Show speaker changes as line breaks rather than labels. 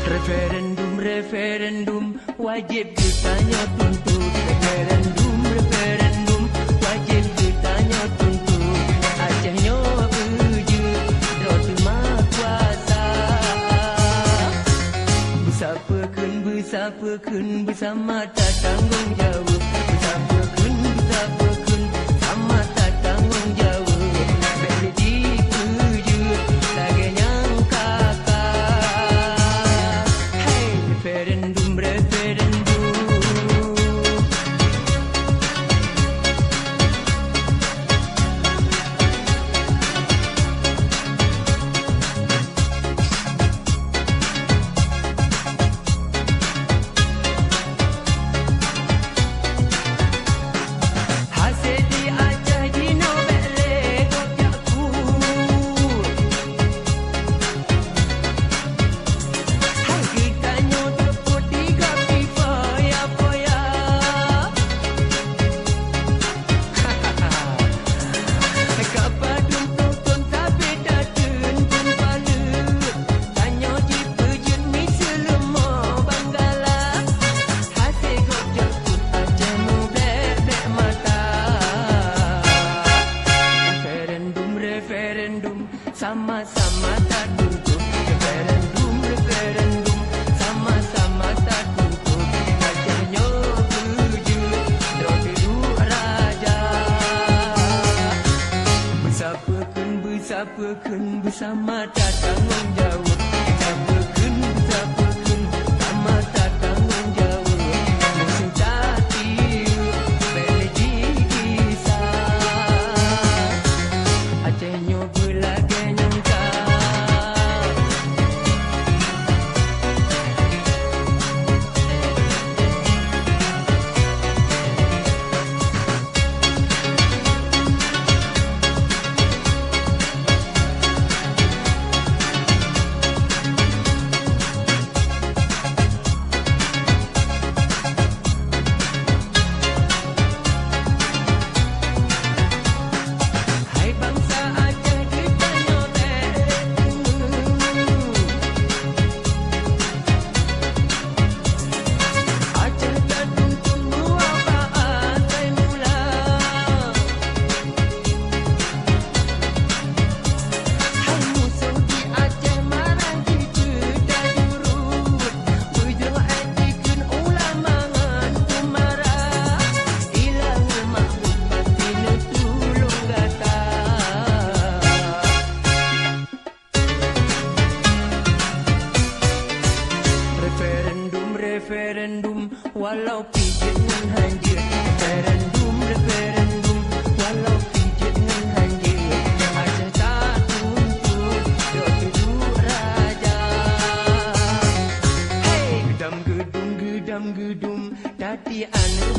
Referendum, referendum, wajib ditanya tuntut. Referendum, referendum, wajib ditanya tuntut. Acehnya wujud, terima kuasa. Besapakan bersama tak tanggung jawab. Besapakan sama tak tanggung jawab. Bila dipujud, laganya kakak. Hey, referendum, referendum. Sama-sama tak tuntut. Referendum, referendum, sama-sama tak tuntut. Acehnya wujud, duduk raja. Besapakan bersama tak tanggung jawab. Besapakan sama tak tanggung jawab. Musim tak tiup, belegi kisah. Acehnya berlaga nyangka. Referendum, walau pijat dengan hanjir. Referendum, referendum, walau pijat dengan hanjir. Aceh tak tuntut, duduk raja. Hey, gedam gedung, tadi anu